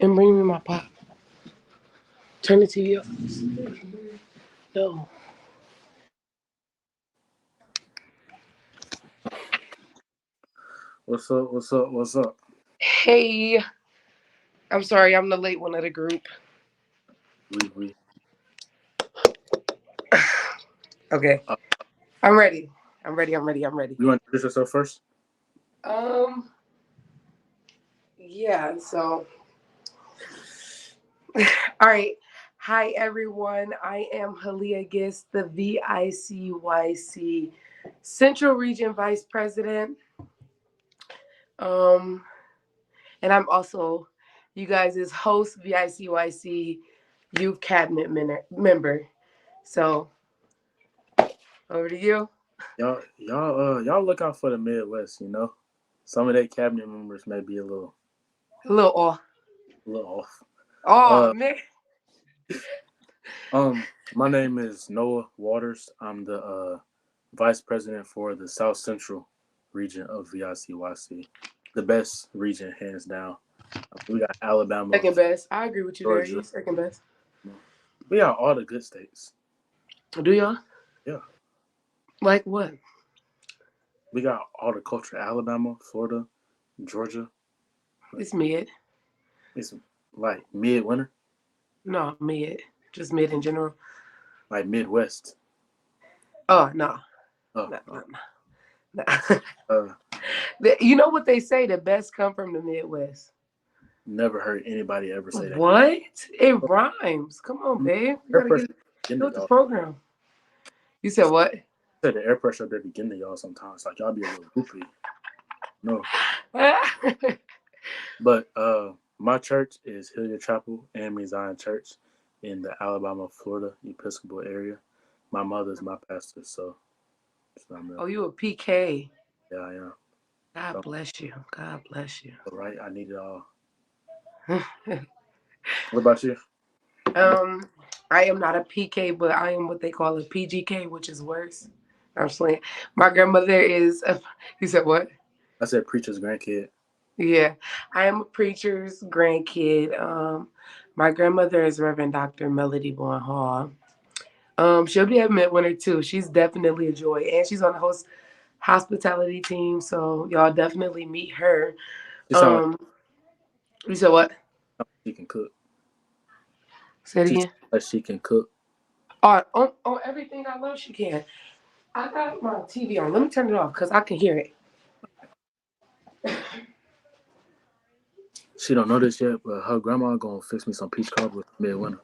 And bring me my pop. Turn the TV off. No. What's up? What's up? What's up? Hey. I'm sorry, I'm the late one of the group. We. Okay. I'm ready. I'm ready. I'm ready. I'm ready. You want to introduce yourself first? Um, yeah, so all right. Hi everyone. I am Halia Gist, the VICYC Central Region Vice President. Um, and I'm also you guys' host, VICYC Youth Cabinet member. So over to you. Y'all look out for the Midwest. Some of their cabinet members may be A little off. a little off. Oh Uh, man. my name is Noah Waters. I'm the vice president for the South Central region of VICYC, the best region hands down. We got Alabama, Second best. I agree with you there. Georgia. You second best. We got all the good states. Do y'all? Yeah, Like what? we got all the culture. Alabama, Florida, Georgia. It's mid. It's like midwinter, No, mid. Just mid in general. like Midwest. Oh no. Oh, No, oh. no, no. No. Uh, You know what they say? The best come from the Midwest. never heard anybody ever say that. What? It rhymes. Come on, babe. You Air gotta pressure get getting to with the y'all. program. You said what? Said the air pressure they begin to y'all sometimes. Like y'all be a little goofy. No, but my church is Hilliard Chapel and Zion Church in the Alabama, Florida Episcopal area. My mother's my pastor, so Oh, you a PK. yeah, I am. God So, bless you. God bless you. right, I need it all. What about you? um, I am not a PK, but I am what they call a PGK, which is worse. I'm saying my grandmother is. You said what? I said preacher's grandkid. Yeah, I am a preacher's grandkid. My grandmother is Reverend Dr. Melody Bourne Hall. She'll be at Midwinter too. She's definitely a joy, and she's on the hospitality team. So y'all definitely meet her. She sound Um, you said what? like she can cook. Say it She sound again. like she can cook. On everything I love, she can. I got my TV on. Let me turn it off because I can hear it. She don't know this yet, but her grandma gonna fix me some peach cobbler for midwinter.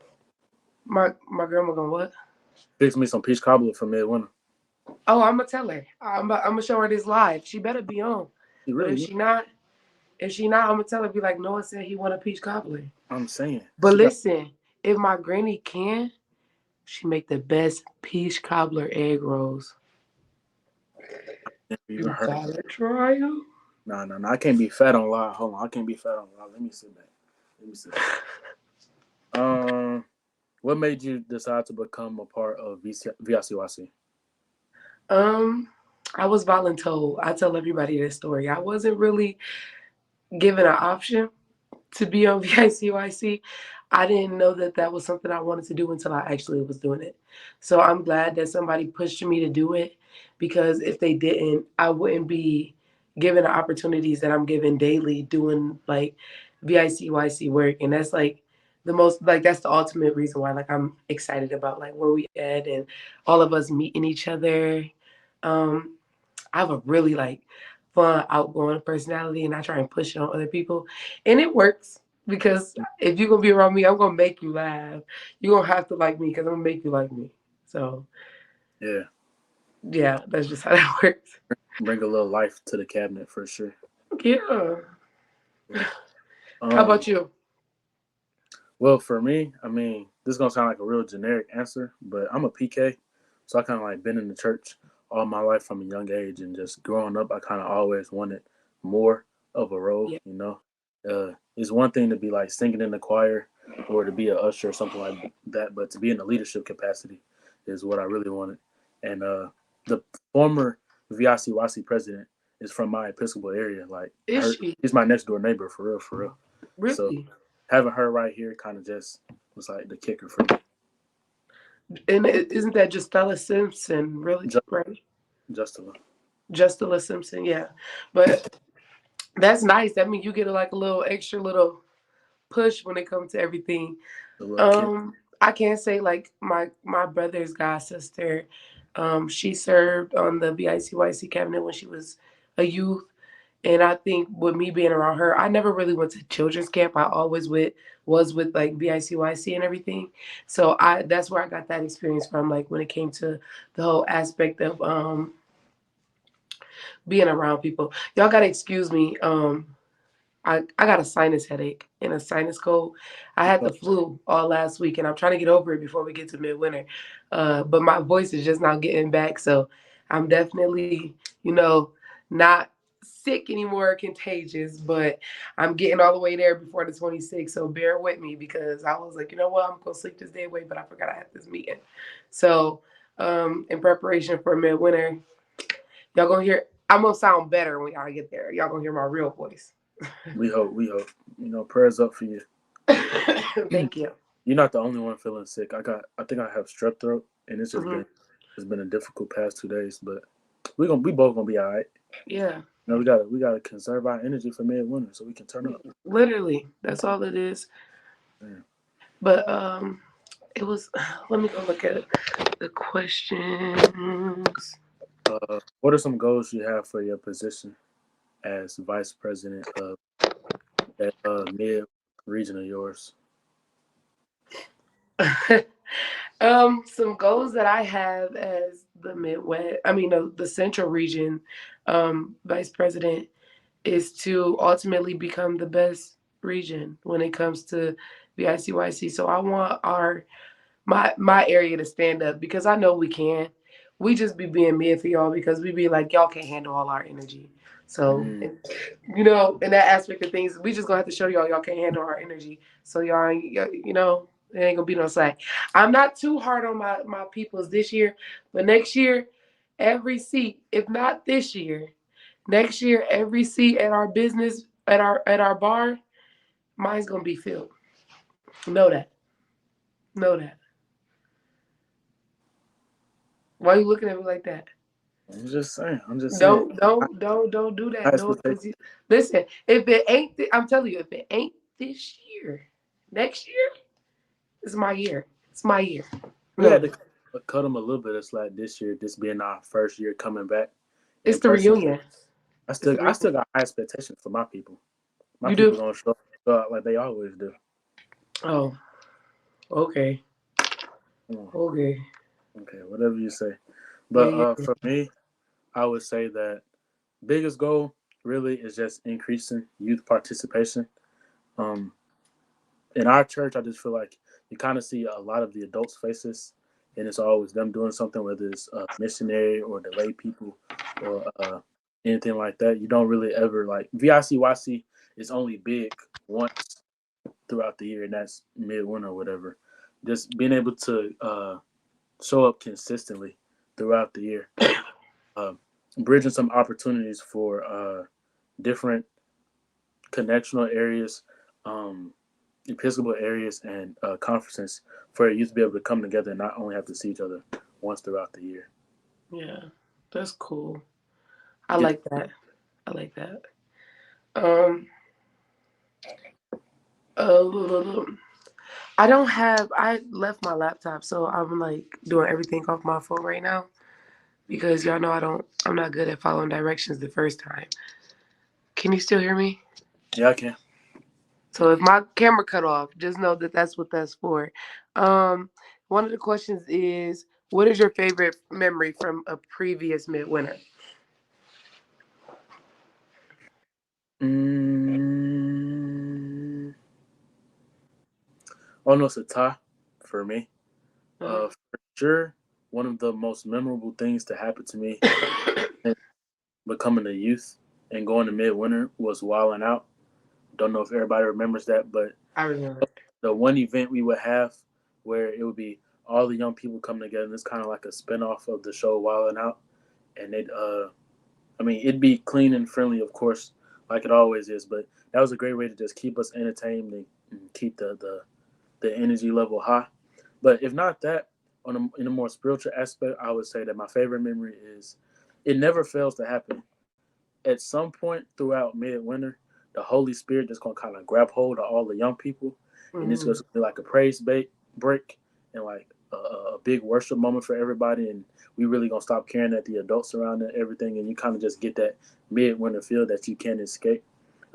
My grandma gonna what? Fix me some peach cobbler for midwinter. Oh, I'm gonna tell her. I'm gonna show her this live. She better be on. She But really need. if she not, I'm gonna tell her. Be like, Noah said he want a peach cobbler. I'm saying But she got. listen, if my granny can, she make the best peach cobbler egg rolls. Never even You heard. gotta try them. No. I can't be fat on live. Hold on, I can't be fat on live. Let me sit back. Let me sit back. What made you decide to become a part of VICYC? Um, I was voluntold. I tell everybody this story. I wasn't really given an option to be on VICYC. I didn't know that that was something I wanted to do until I actually was doing it. So I'm glad that somebody pushed me to do it because if they didn't, I wouldn't be given the opportunities that I'm given daily doing like VICYC work. And that's like the most like that's the ultimate reason why like I'm excited about like where we at and all of us meeting each other. Um, I have a really like fun, outgoing personality, and I try and push it on other people, and it works because if you're gonna be around me, I'm gonna make you laugh. You're gonna have to like me because I'm gonna make you like me. So Yeah, yeah, that's just how that works. bring a little life to the cabinet for sure. Yeah. Yeah. How Um, about you? well, for me, I mean, this is gonna sound like a real generic answer, but I'm a PK, so I kind of like been in the church all my life from a young age, and just growing up, I kind of always wanted more of a role. Yeah. It's one thing to be like singing in the choir or to be a usher or something like that, but to be in a leadership capacity is what I really wanted. And the former VICYC president is from my Episcopal area. Like, I Is heard she he's my next door neighbor for real, for real. So really? having her right here kind of just was like the kicker for me. And isn't that just Stella Simpson, really? Just, Right? just a Justilla Simpson, yeah. But that's nice. That means you get like a little extra little push when it comes to everything. little kick. I can't say like my brother's god sister. She served on the VICYC cabinet when she was a youth, and I think with me being around her, I never really went to children's camp. I always was with like VICYC and everything. So I that's where I got that experience from. Like when it came to the whole aspect of being around people. Y'all gotta excuse me. I got a sinus headache and a sinus cold. I had the flu all last week, and I'm trying to get over it before we get to midwinter. But my voice is just now getting back, so I'm definitely, not sick anymore, contagious, but I'm getting all the way there before the 26th. So bear with me because I was like, you know what, I'm gonna sleep this day away, but I forgot I had this meeting. So, in preparation for midwinter, y'all gonna hear. I'm gonna sound better when y'all get there. Y'all gonna hear my real voice. We hope. We hope. Prayers up for you. Thank you. You're not the only one feeling sick. I think I have strep throat, and Hmm. it's been a difficult past 2 days, but we both gonna be all right. Yeah, We gotta conserve our energy for midwinter so we can turn up. literally, that's all it is. Yeah. But it was. Let me go look at the questions. What are some goals you have for your position as vice president of that mid region of yours? Some goals that I have as the Midwest. I mean, the Central Region vice president is to ultimately become the best region when it comes to VICYC. So I want my area to stand up because I know we can. We just be being mid for y'all because we be like y'all can't handle all our energy. So Mm, in that aspect of things, we just gonna have to show y'all can't handle our energy. So it ain't gonna be no slack. I'm not too hard on my peoples this year, but next year, every seat, if not this year, next year every seat at our business at our bar, mine's gonna be filled. Know that. Know that. Why are you looking at me like that? I'm just saying. I'm just saying. Don't do High that. No, expectations. because listen, if it ain't, I'm telling you, if it ain't this year, next year is my year. It's my year. We had No, to cut them a little bit of slack this year. This being our first year coming back it's in the person. reunion. I It's still the I reunion. still got high expectations for my people. My You people do? gonna show out like they always do. Oh, okay, Come on. okay. Okay, whatever you say. Yeah, But yeah. for me, I would say that biggest goal really is just increasing youth participation. Um, in our church, I just feel like you kind of see a lot of the adults' faces, and it's always them doing something, whether it's missionary or the lay people or anything like that. You don't really ever like VICYC is only big once throughout the year, and that's midwinter or whatever. Just being able to show up consistently throughout the year, uh, bridging some opportunities for different connectional areas, um, Episcopal areas, and conferences for youth to be able to come together and not only have to see each other once throughout the year. Yeah, that's cool. I Get like that. I like that. Um, uh, I don't have. I left my laptop, so I'm like doing everything off my phone right now because y'all know I'm not good at following directions the first time. Can you still hear me? Yeah, I can. So if my camera cut off, just know that that's what that's for. Um, One of the questions is, what is your favorite memory from a previous midwinter? Mm, oh no, it's a tie for me. Uh, For sure, one of the most memorable things to happen to me becoming a youth and going to midwinter was wilding out. Don't know if everybody remembers that, but I remember. the one event we would have where it would be all the young people coming together, and it's kind of like a spinoff of the show Wildin' Out, and it'd be clean and friendly, of course, like it always is, but that was a great way to just keep us entertained and and keep the energy level high. But if not that, in a more spiritual aspect, I would say that my favorite memory is it never fails to happen. At some point throughout midwinter, the Holy Spirit just gonna kind of grab hold of all the young people, and it's gonna Mm, be like a break and like a big worship moment for everybody, and we really gonna stop caring at the adults around and everything, and you kind of just get that midwinter feel that you can't escape.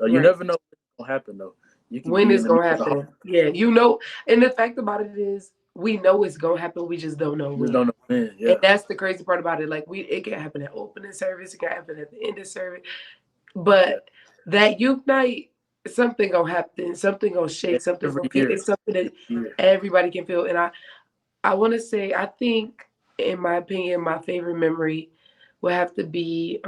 You right. never know what's gonna happen though. You can When be in it's the middle gonna of the happen. Yeah, you know, and the fact about it is we know it's gonna happen, we just don't know just when. don't know when. And Yeah, that's the crazy part about it. Like it can happen at opening service, it can happen at the end of service. yeah. But that youth night, something gonna happen, something gonna shake, something Every gonna get year, it's something that year. everybody can feel. And I wanna say I think in my opinion, my favorite memory would have to be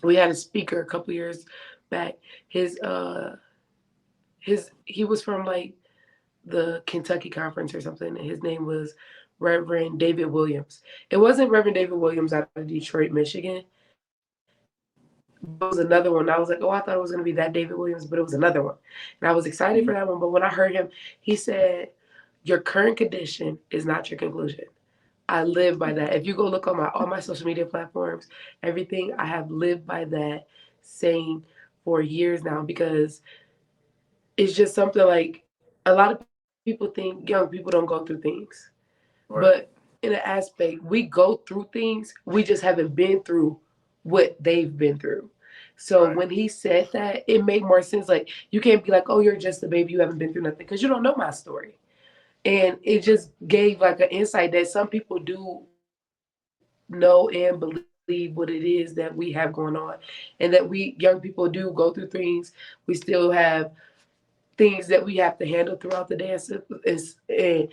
we had a speaker a couple years back. His he was from like the Kentucky conference or something, and his name was Reverend David Williams. It wasn't Reverend David Williams out of Detroit, Michigan, but it was another one. I was like, oh, I thought it was going to be that David Williams, but it was another one. And I was excited for Mhm. that one. But when I heard him, he said, your current condition is not your conclusion. I live by that. If you go look on my all my social media platforms, everything, I have lived by that saying for years now because it's just something like a lot of people think young people don't go through things. But Right, in an aspect, we go through things, we just haven't been through what they've been through. So right. when he said that, it made more sense. Like you can't be like, "Oh, you're just a baby, you haven't been through nothing," because you don't know my story. And it just gave like an insight that some people do know and believe what it is that we have going on, and that we young people do go through things. We still have things that we have to handle throughout the day, and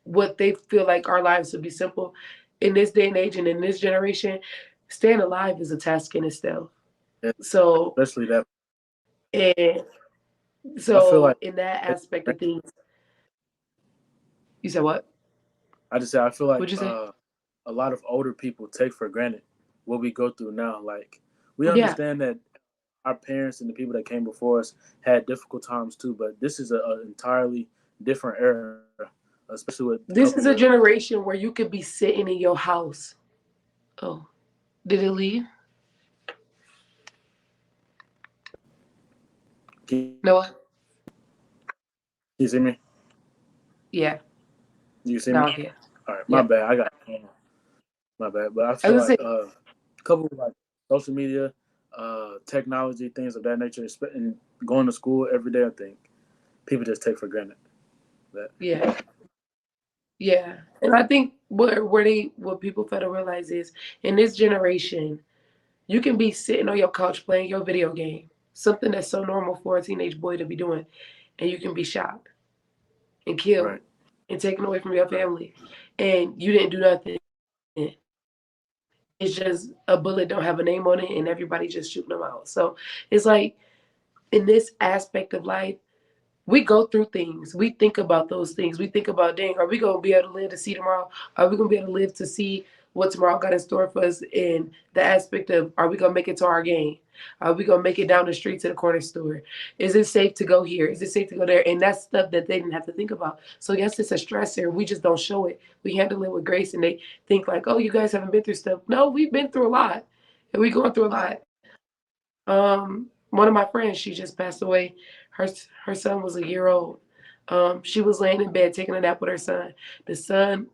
what they feel like our lives would be simple in this day and age and in this generation. Staying alive is a task in itself. Yeah, So especially that. and I feel like in that take aspect for of things, you said what? I just say I feel like What'd you say? a lot of older people take for granted what we go through now. Like we Yeah, understand that our parents and the people that came before us had difficult times too, but this is an entirely different era, especially with a couple this of is a generation where you could be sitting in your house. Oh, did it leave? Noah? you see me? Yeah, Do you see now me? I can. All right, my Yep. bad. I got my bad, but I I feel was like gonna say, a couple of like social media, technology, things of that nature, and going to school every day. I think people just take for granted that. yeah. Yeah, and I think what people fail to realize is in this generation, you can be sitting on your couch playing your video game, something that's so normal for a teenage boy to be doing, and you can be shot and killed Right, and taken away from your right. family, and you didn't do nothing. It's just a bullet don't have a name on it, and everybody just shooting them out. So it's like in this aspect of life, we go through things. We think about those things. We think about, dang, are we gonna be able to live to see tomorrow? Are we gonna be able to live to see what tomorrow got in store for us? In the aspect of, are we gonna make it to our game? Are we gonna make it down the street to the corner store? Is it safe to go here? Is it safe to go there? And that's stuff that they didn't have to think about. So yes, it's a stressor. We just don't show it. We handle it with grace, and they think like, oh, you guys haven't been through stuff. No, we've been through a lot, and we going through a lot. One of my friends, she just passed away. Her her son was a year old. She was laying in bed taking a nap with her son. The son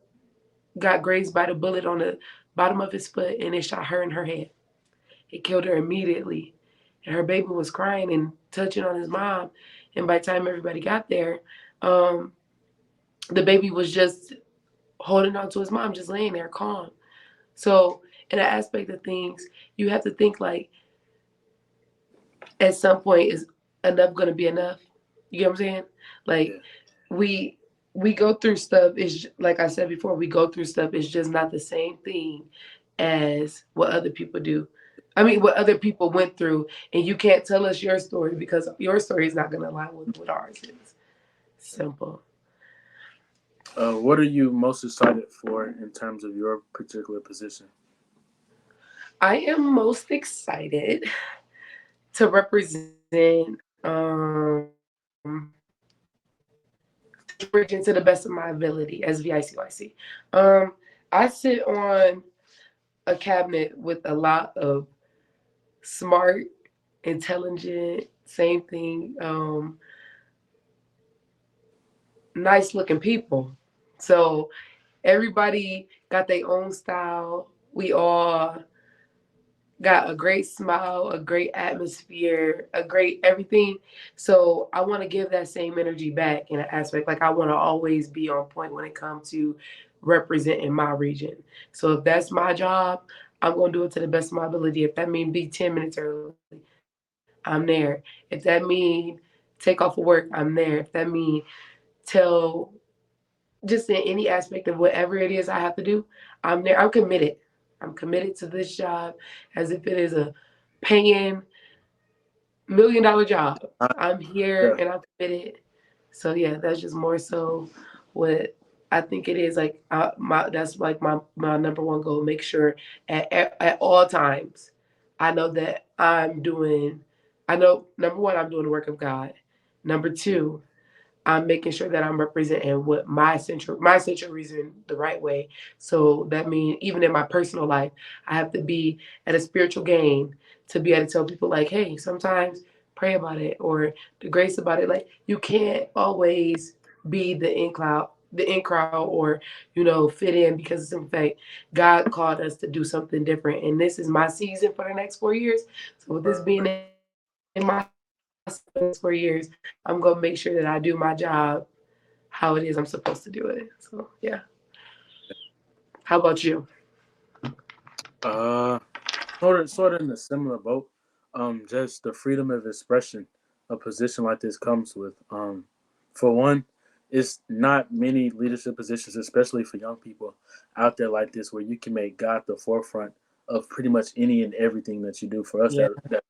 got grazed by the bullet on the bottom of his foot, and it shot her in her head. It killed her immediately. And her baby was crying and touching on his mom. And by the time everybody got there, um, the baby was just holding on to his mom, just laying there calm. So, in an aspect of things, you have to think like at some point is enough going to be enough. You know what I'm saying? Like Yeah, we we go through stuff is like I said before, we go through stuff is just not the same thing as what other people do. I mean, what other people went through, and you can't tell us your story because your story is not going to align with what ours is. Simple. What are you most excited for in terms of your particular position? I am most excited to represent Um, Bridging to the best of my ability as VICYC. I sit on a cabinet with a lot of smart, intelligent, same thing, nice looking people. So everybody got their own style. We all got a great smile, a great atmosphere, a great everything. So I want to give that same energy back in an aspect. Like I want to always be on point when it comes to representing my region. So if that's my job, I'm gonna do it to the best of my ability. If that means be 10 minutes early, I'm there. If that mean take off of work, I'm there. If that mean tell just in any aspect of whatever it is I have to do, I'm there. I'm committed. I'm committed to this job as if it is a paying $1 million job. I'm here Yeah. and I'm committed. So yeah, that's just more so what I think it is. Like my that's like my number one goal. Make sure at all times, I know that I'm doing. I know number one, I'm doing the work of God. Number two, I'm making sure that I'm representing what my central reason the right way. So that means even in my personal life, I have to be at a spiritual game to be able to tell people like, hey, sometimes pray about it or the grace about it. Like you can't always be the in crowd or fit in because in fact God called us to do something different and this is my season for the next 4 years. So with this being in my next 4 years, I'm gonna make sure that I do my job how it is I'm supposed to do it. So yeah. How about you? Uh, sort of in a similar boat. Just the freedom of expression a position like this comes with. For one, it's not many leadership positions, especially for young people, out there like this, where you can make God the forefront of pretty much any and everything that you do. For us, Yeah. that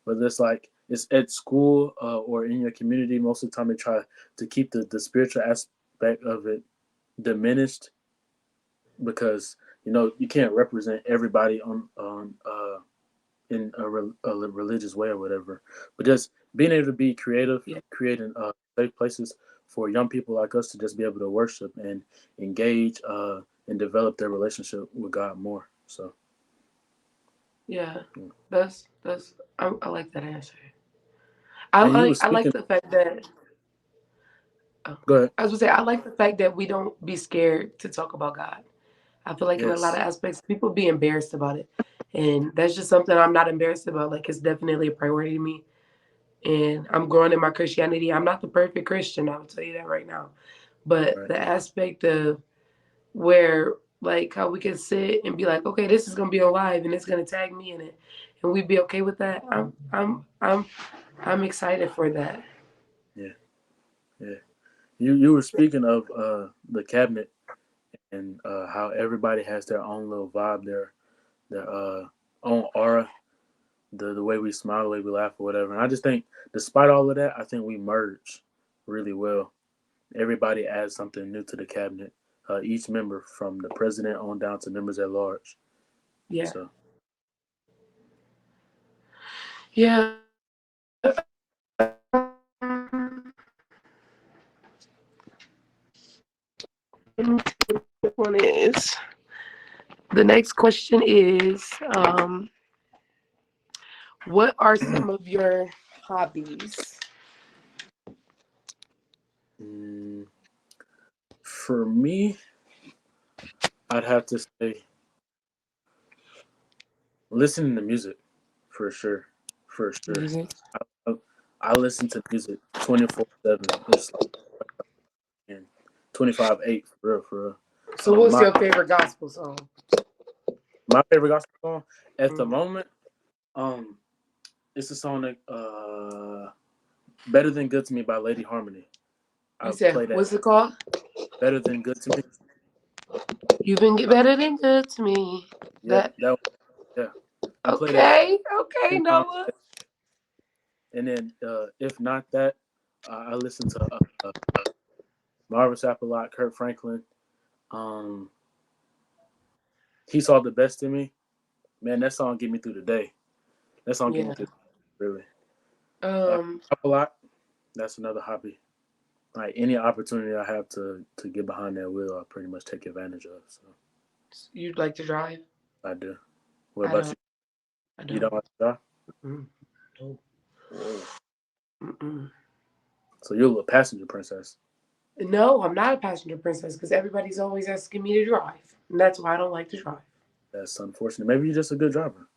whether it's like it's at school or in your community, most of the time they try to keep the spiritual aspect of it diminished because you can't represent everybody on in a religious way or whatever. But just being able to be creative, Yeah. creating safe places for young people like us to just be able to worship and engage and develop their relationship with God more. So Yeah. yeah. I like that answer. I And you were like I like speaking. the fact that oh, Go ahead. I was gonna say I like the fact that we don't be scared to talk about God. I feel like in a lot of Yes. aspects people be embarrassed about it. And that's just something I'm not embarrassed about. Like it's definitely a priority to me. And I'm growing in my Christianity. I'm not the perfect Christian, I will tell you that right now. But Right. the aspect of where like how we can sit and be like, okay, this is gonna be on live and it's gonna tag me in it, and we'd be okay with that. I'm excited for that. Yeah. Yeah. You were speaking of the cabinet and how everybody has their own little vibe, their own aura, the way we smile, the way we laugh, or whatever. And I just think, despite all of that, I think we merge really well. Everybody adds something new to the cabinet. Each member, from the president on down to members at large. Yeah, So yeah. One is the next question is what are some of your hobbies? mm, for me, I'd have to say listening to music for sure, for sure. Music. I, I listen to music 24/7. It's like 25/8 for real, for real. So what's My your favorite gospel song? my favorite gospel song at the Mm. moment, um, it's a song that "Better Than Good to Me" by Lady Harmony. You I said play that what's it called? "Better Than Good to Me." You've been get I, better than good to me. yeah, That yeah. I play that okay, okay, 10 times, Noah. and then if not that, I listen to Marvin Sapp a lot, Kurt Franklin. Um, he saw the best in me. Man, that song get me through the day. That song get me Yeah. through really. Like Um, a lot. That's another hobby. Like any opportunity I have to get behind that wheel, I pretty much take advantage of. So you'd like to drive? I do. What I about you? don't. I You don't don't. like to drive? Mm, no. Whoa. Mm-mm. So you're a little passenger princess. No, I'm not a passenger princess because everybody's always asking me to drive, and that's why I don't like to drive. That's unfortunate. Maybe you're just a good driver.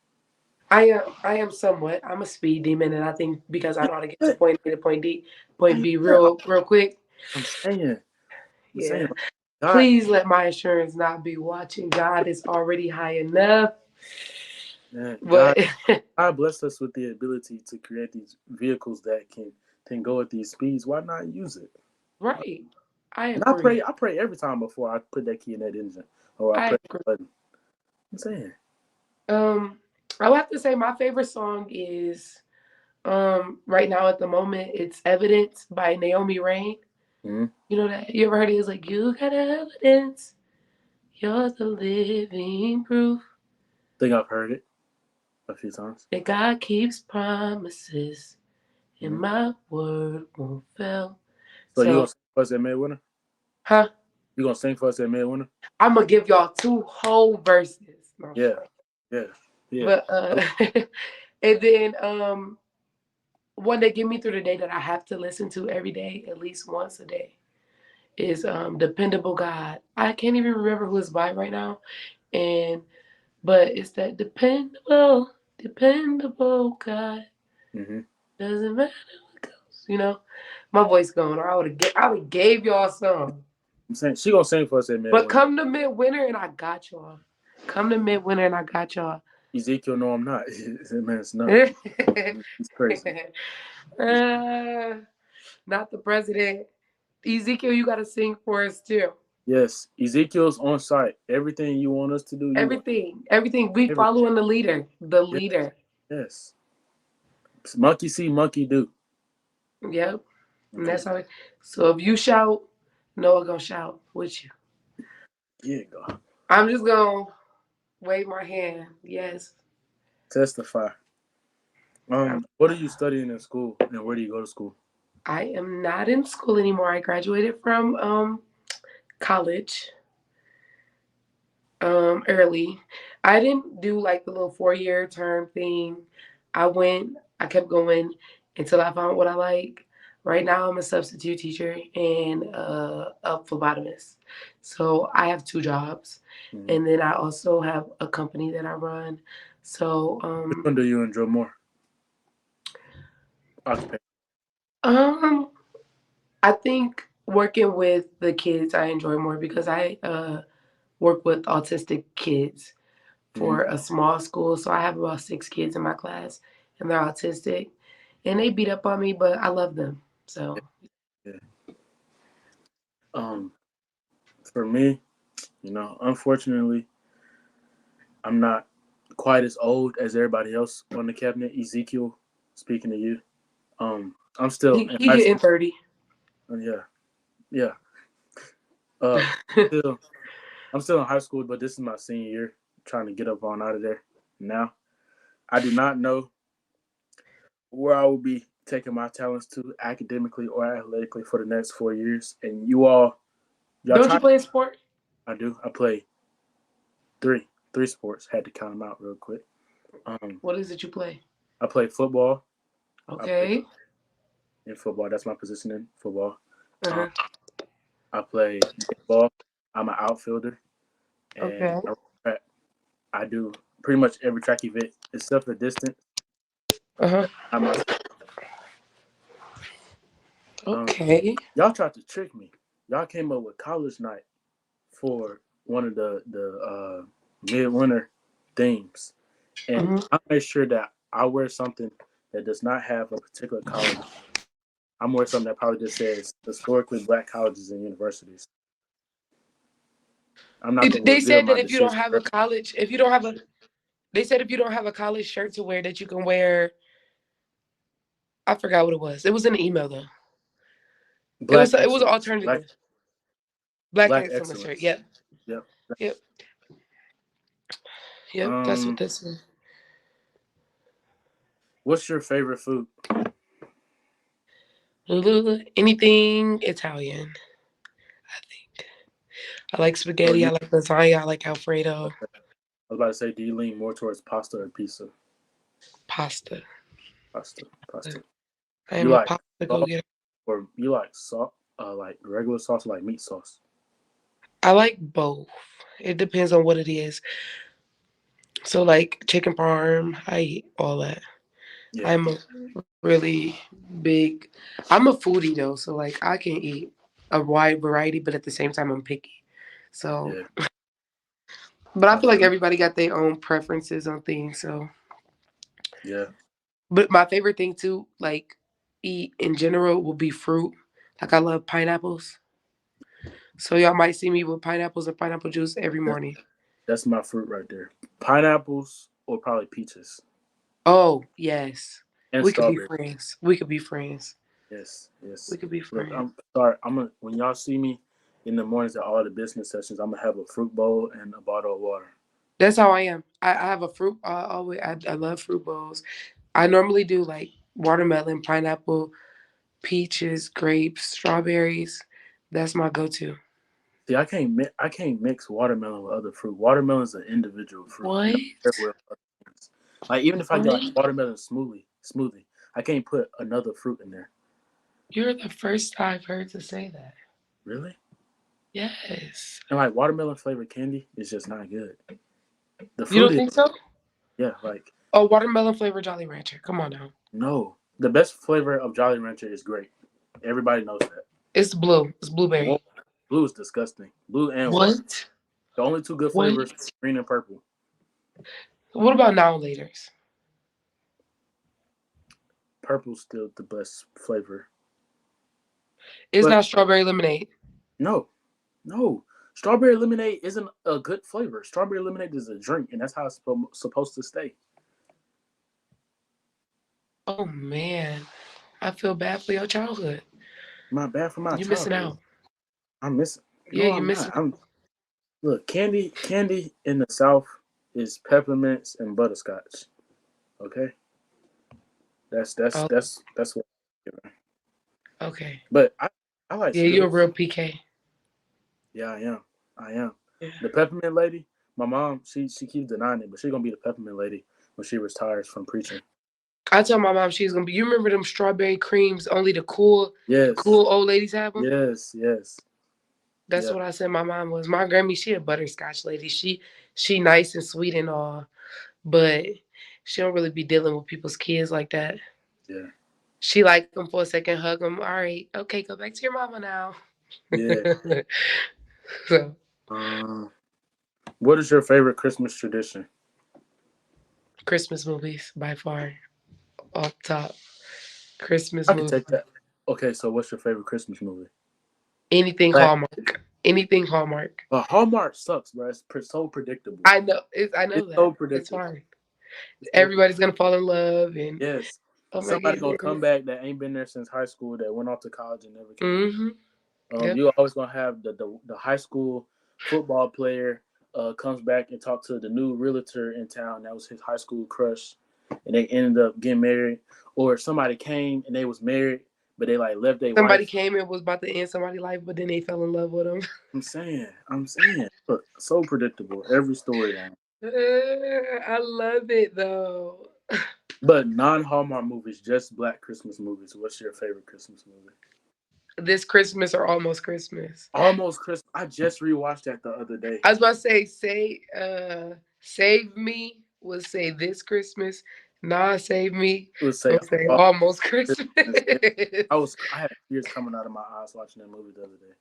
I am. I am somewhat. I'm a speed demon, and I think because I know how to get to But point A to point D, I point ain't B, that. real quick. I'm saying, I'm saying, Yeah. like, God, Please let my insurance not be watching. God is already high enough. man, But God blessed us with the ability to create these vehicles that can go at these speeds. Why not use it? right, I And agree. I pray every time before I put that key in that engine or I I press agree. the button. I'm saying, Um, I would have to say my favorite song is right now at the moment it's Evidence by Naomi Rain. mm-hmm. You know that? You ever heard it? It's like you got evidence. You're the living proof Think I've heard it a few times. that God keeps promises and Mm-hmm. my word won't fail. So you gonna So, sing for us at Midwinter? huh? You gonna sing for us at Midwinter? I'm gonna give y'all two whole verses. No, I'm just Yeah, playing. yeah, yeah. But and then one that get me through the day that I have to listen to every day, at least once a day, is Dependable God. I can't even remember who it's by right now. And but it's that dependable God. Mm-hmm. Doesn't matter what goes. My voice going, or I would gave y'all some. I'm saying she gonna sing for us at But Midwinter. come to midwinter and I got y'all. Come to midwinter and I got y'all. Ezekiel, no, I'm not. Man, it's not. uh, He's crazy. not the president. Ezekiel, you gotta sing for us too. Yes, Ezekiel's on site. Everything you want us to do, you gonna Everything. We everything. following the leader. The Yes, leader. yes. Monkey see, monkey do. Yep. And Okay. that's how. So if you shout, Noah gonna shout with you. Yeah, go. I'm just gonna wave my hand. Yes. Testify. I'm, What are you studying in school, and where do you go to school? I am not in school anymore. I graduated from college early. I didn't do like the little 4 year term thing. I kept going until I found what I like. Right now, I'm a substitute teacher and a phlebotomist. So I have two jobs. Mm-hmm. And then I also have a company that I run. So, Which one do you enjoy more? Occupation. um, I think working with the kids I enjoy more because I work with autistic kids Mm-hmm. for a small school. So I have about 6 kids in my class, and they're autistic, and they beat up on me, but I love them. So Yeah. For me, unfortunately, I'm not quite as old as everybody else on the cabinet. Ezekiel, speaking to you, I'm still in he high hitting school. 30. Yeah, yeah. Uh, still, I'm still in high school, but this is my senior year, trying to get up on out of there. Now, I do not know where I will be taking my talents to academically or athletically for the next 4 years. And y'all Don't try. you play a sport? I do. I play three sports. Had to count them out real quick. What is it you play? I play football. I play Okay. in football. That's my position in football. Um, Uh-huh. I play baseball. I'm an outfielder, and Okay. I do pretty much every track event except for distance. Uh-huh. That's not my. Um, Okay. y'all tried to trick me. Y'all came up with college night for one of the midwinter themes, and Hmm. I make sure that I wear something that does not have a particular college. I'm wearing something that probably just says historically black colleges and universities. I'm not going to They reveal said that my if you don't decision. have a college, if you don't have a, they said if you don't have a college shirt to wear, that you can wear. I forgot what it was. It was in the email though. Black It was an excellence, black alternative. Black black excellence shirt. excellence. Yep. Yep. Yep. Yep. That's what Um, this is. what's your favorite food? Anything Italian, I think. I like So spaghetti. I you, like lasagna. I like Alfredo. I was about to say, do you lean more towards pasta or pizza? Pasta. Pasta, pasta. I You am a like pasta go sauce getter. or you like salt, like regular sauce, or like meat sauce? I like both. It depends on what it is. So like chicken parm, I eat all that. Yeah, I'm a really big. I'm a foodie though, so like I can eat a wide variety, but at the same time I'm picky. So, yeah. but I I feel like feel you. everybody got their own preferences on things. So, Yeah, but my favorite thing too, like eat in general, will be fruit. Like I love pineapples. So y'all might see me with pineapples and pineapple juice every that, morning. that's my fruit right there. Pineapples or probably peaches Oh yes, and we could be strawberry. friends. We could be friends. Yes, We yes. could be Look, friends. I'm sorry. I'm gonna when y'all see me in the mornings at all the business sessions, I'm gonna have a fruit bowl and a bottle of water. That's how I am. I have a fruit. I love fruit bowls. I normally do like watermelon, pineapple, peaches, grapes, strawberries. That's my go-to. See, I can't mix watermelon with other fruit. Watermelon is an individual fruit. You don't pair What? with other things. Like even if I get like What? watermelon smoothie, I can't put another fruit in there. You're the first I've heard to say that. Really? Yes. And like watermelon flavored candy is just not good. The You fruit don't is, think so? yeah, like Oh, watermelon flavored Jolly Rancher. Come on now. no. The best flavor of Jolly Rancher is grape. Everybody knows that. It's blue. It's Whoa, blueberry. blue is disgusting. Blue and white. What? The only two good What? flavors, green and purple. What about now and laters? Purple's still the best flavor. It's But not strawberry lemonade. no, no. Strawberry lemonade isn't a good flavor. Strawberry lemonade is a drink, and that's how it's supposed to stay. Oh man, I feel bad for your childhood. My bad for my You missing childhood. out. I'm missing. Yeah, No, you I'm missing not. I'm look. Candy in the South is peppermints and butterscotch. Okay, out. that's what. Oh, okay. But I like Yeah, you're a Skittles. real PK. Yeah, I am. I am. Yeah. The peppermint lady. My mom, she keeps denying it, but she's gonna be the peppermint lady when she retires from preaching. I told my mom she's gonna be. You remember them strawberry creams? Only the Yes, cool old ladies have them. yes, yes. That's Yeah, what I said. My mom was. My Grammy, she a butterscotch lady. She nice and sweet and all, but she don't really be dealing with people's kids like that. yeah, She like them for a second, hug them. All right, okay, go back to your mama now. yeah. So Um, what is your favorite Christmas tradition? Christmas movies by far off top. Christmas I could movie. take that. Okay, so what's your favorite Christmas movie? Anything Classic. Hallmark. Anything Hallmark. But Hallmark sucks, bro. It's so predictable. I know. I It's know so that. It's predictable. hard. It's so Everybody's gonna fall in love, and yes. oh my Somebody gonna come goodness. back that ain't been there since high school, that went off to college and never came. Mm-hmm. Yep. You always gonna have the high school football player comes back and talk to the new realtor in town that was his high school crush, and they ended up getting married. Or somebody came and they was married, but they like left their Somebody wife. came and was about to end somebody's life, but then they fell in love with him. I'm saying, look, so predictable every storyline. I love it though. But non-Hallmark movies, just Black Christmas movies. What's your favorite Christmas movie? This Christmas or almost Christmas. Almost Christmas. I just rewatched that the other day. I was about to save me will say this Christmas. Nah, save me It would say will say Almost almost Christmas. Christmas. Yeah. I had tears coming out of my eyes watching that movie the other day.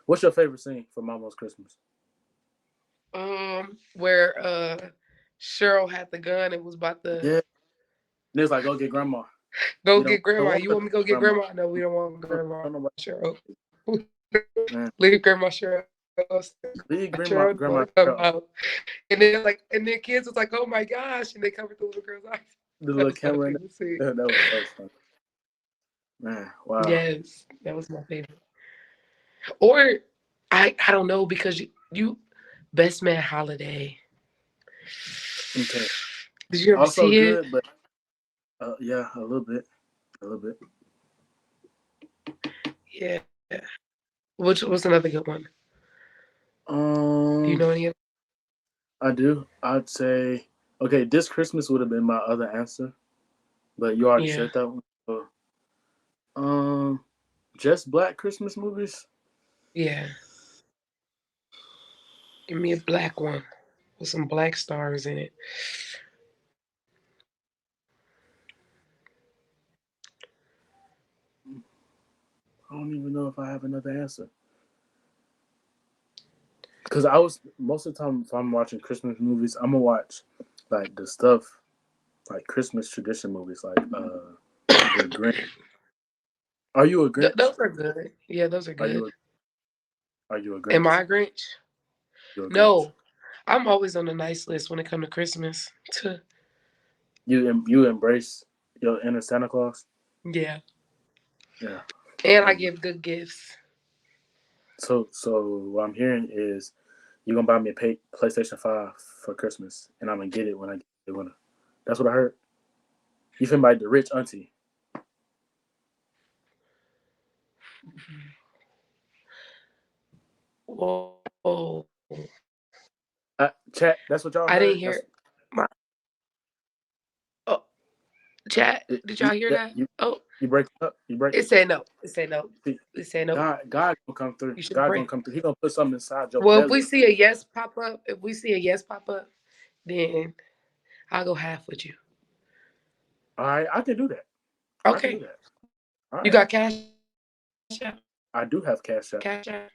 What's your favorite scene from Almost Christmas? Where Cheryl had the gun and was about to Yeah. And it's like, go get grandma. go We don't, get grandma. want You to want me to go get grandma. grandma? No, we don't want grandma Don't nobody, Cheryl. man. Leave grandma Cheryl. Leave Cheryl grandma don't come Cheryl. out. And then kids was like, oh my gosh, and they covered the little girl's eyes. The That little was my camera in favorite scene. there. That was so funny. Man, wow. Yes, that was my favorite. Or I don't know because you Best Man Holiday. Okay. Did you ever Also see it? good, but yeah, a little bit. A little bit. Yeah. What's another good one? Do you Um, know any of? I do. I'd say okay. This Christmas would have been my other answer, but you already Yeah. said that one. So, um, just black Christmas movies. Yeah. Give me a black one with some black stars in it. I don't even know if I have another answer. Because I was most of the time if I'm watching Christmas movies, I'm gonna watch like the stuff like Christmas tradition movies, like the Grinch. Are you a Grinch? Those are good. Yeah, those are Are you good. a Are you a Am I Grinch? a Grinch? You a Grinch? No. I'm always on the nice list when it comes to Christmas. You embrace your inner Santa Claus? Yeah. Yeah. And I Um, give good gifts. so what I'm hearing is you're gonna buy me a PlayStation 5 for Christmas, and I'm gonna get it when I get it. That's what I heard. You feel like the rich auntie. Whoa. Chat. That's what y'all I didn't heard. hear That's my oh chat. it, Did you. y'all hear Yeah, that? Oh, you break up. You break. it said no. It said no. See, It said no. God gonna come through. You should God gonna pray. come through. He gonna put something inside your Well, if we belly. see a yes pop up, then I'll go half with you. All right, I can do that. I can do Okay. that. All You right, got cash out? I do have Cash App. Cash out?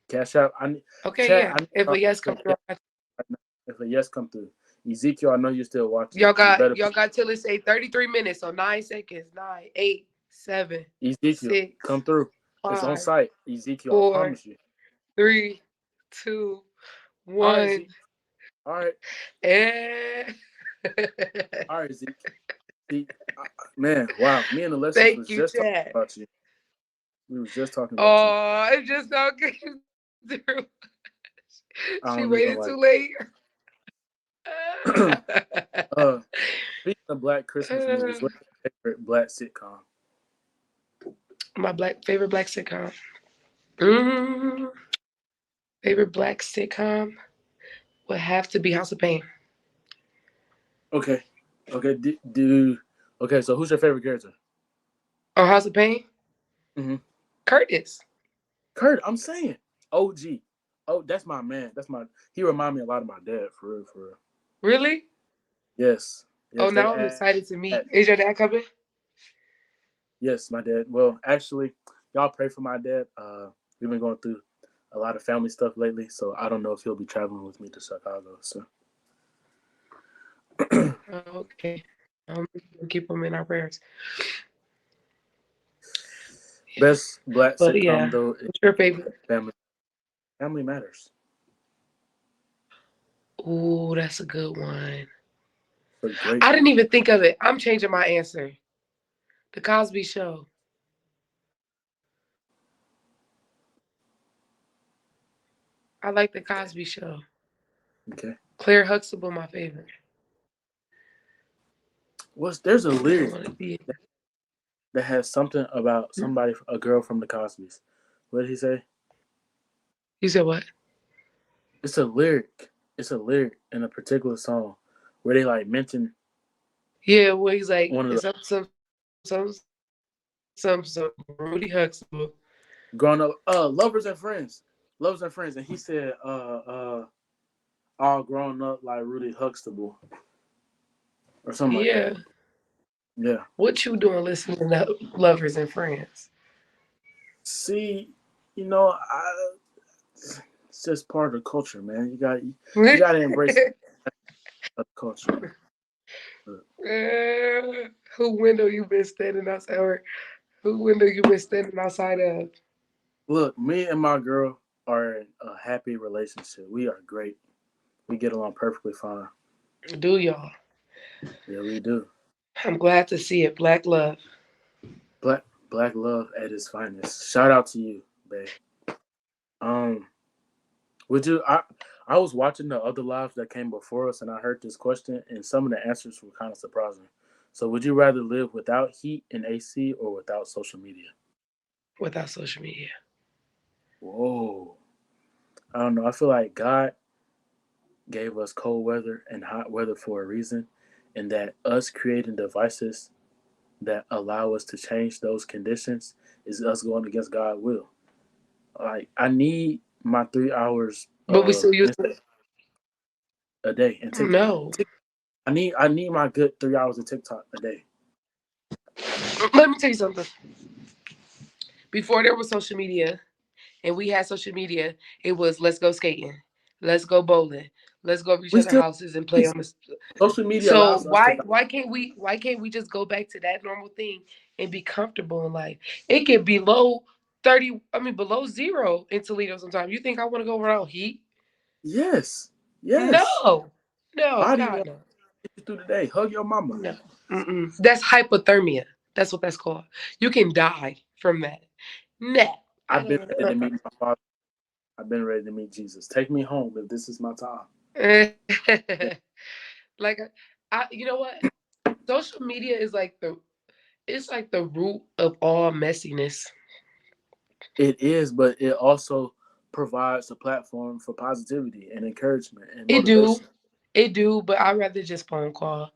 Cash App. I need Okay, chat. yeah. I need If y'all a yes to comes through, yes right now. If a yes come through, Ezekiel, I know you're still watching. y'all You got better y'all put got till it say 33 minutes, so 9 seconds. 9, 8, 7, Ezekiel 6, come through. It's on 5, site. Ezekiel, I 4, promise you. 3, 2, All right, 1. Zeke. All right, And all right, Zeke. Zeke. Man, wow. Me and Alexis thank was you, just talking Chad. about you. We was just talking about you. Oh, it just don't get through. I She don't even waited like. too late. uh, Speaking of black Christmas movies, what's your favorite black sitcom? My favorite black sitcom. Mm, favorite black sitcom would have to be House of Pain. Okay, okay. Okay. So who's your favorite character? Oh, House of Pain? Mm-hmm. Curtis. Kurt. I'm saying OG. Oh, that's my man. That's my. He remind me a lot of my dad. For real. For real. Really? Yes. Oh, Yes. They now I'm add. excited to meet. Is your dad coming? Yes, my dad. Well, actually, y'all pray for my dad. We've been going through a lot of family stuff lately, so I don't know if he'll be traveling with me to Chicago. So Okay. We'll keep him in our prayers. best black But sitcom yeah, though is what's your favorite? Family. Family Matters. Ooh, that's a good one. It's a great I one. didn't even think of it. I'm changing my answer. The Cosby Show. I like the Cosby Show. Okay. Claire Huxtable, my favorite. There's a I lyric want to be. that has something about somebody, a girl from the Cosby's. What did he say? You said what? It's a lyric. It's a lyric in a particular song where they like mention Yeah, well, he's like, one of the it's up some Rudy Huxtable. grown up lovers and friends, and he said all grown up like Rudy Huxtable or something like that. Yeah. Yeah. What you doing listening to Lovers and Friends? See, you know, it's just part of the culture, man. You got to embrace the culture. But Who window you been standing outside, or who window you been standing outside of? look, me and my girl are in a happy relationship. We are great. We get along perfectly fine. Do y'all? Yeah, we do. I'm glad to see it. Black love. Black love at its finest. Shout out to you, babe. Um, would you? I was watching the other lives that came before us, and I heard this question, and some of the answers were kind of surprising. So, would you rather live without heat and AC or without social media? without social media. Whoa. I don't know. I feel like God gave us cold weather and hot weather for a reason, and that us creating devices that allow us to change those conditions is us going against God's will. Like I need my 3 hours But we of still use it. a day and No. I need my good 3 hours of TikTok a day. Let me tell you something. Before there was social media and we had social media, it was let's go skating, let's go bowling, let's go to each We other's still houses and play on the. social media So allows us to why can't we just go back to that normal thing and be comfortable in life? It can be below 30. I mean below zero in Toledo sometimes. You think I want to go around heat? yes. Yes. No, no, Body God warm no, you through the day. Hug your mama. no. Mm-mm. That's hypothermia. That's what that's called. You can die from that. Nah, I I've been don't. ready to meet my father. I've been ready to meet Jesus. Take me home if this is my time. Like you know what? Social media is like the root of all messiness. It is, but it also provides a platform for positivity and encouragement and It do. motivation. It do, but I'd rather just phone call.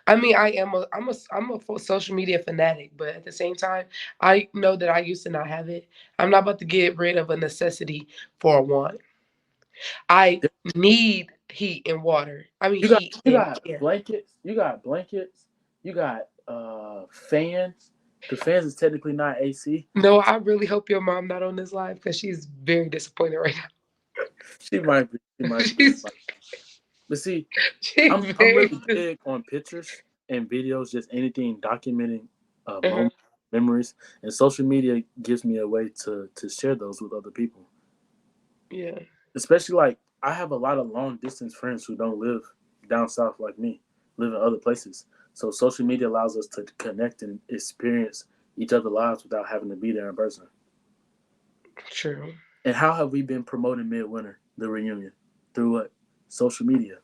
I mean, I'm a social media fanatic, but at the same time, I know that I used to not have it. I'm not about to get rid of a necessity for a want. I need heat and water. I mean You got heat you and got air. blankets. You got fans. The fans is technically not AC. No, I really hope your mom not on this live because she's very disappointed right now. She might be. She might be. she's But see, she's I'm very really big on pictures and videos, just anything documenting uh moments, memories, and social media gives me a way to share those with other people. yeah. Especially like I have a lot of long distance friends who don't live down south like me, live in other places. So social media allows us to connect and experience each other's lives without having to be there in person. True. And how have we been promoting Midwinter, the reunion? Through what? Social media.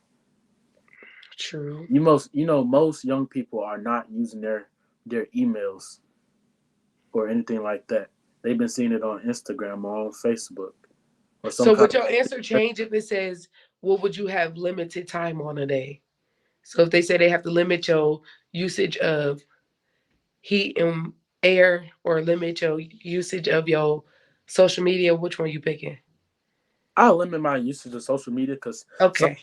True. Most young people are not using their emails or anything like that. They've been seeing it on Instagram or on Facebook or some So kind would your answer of. change if it says what would you have limited time on a day? So if they say they have to limit your usage of heat and air or limit your usage of your social media, which one you picking? I limit my usage of social media because some Okay.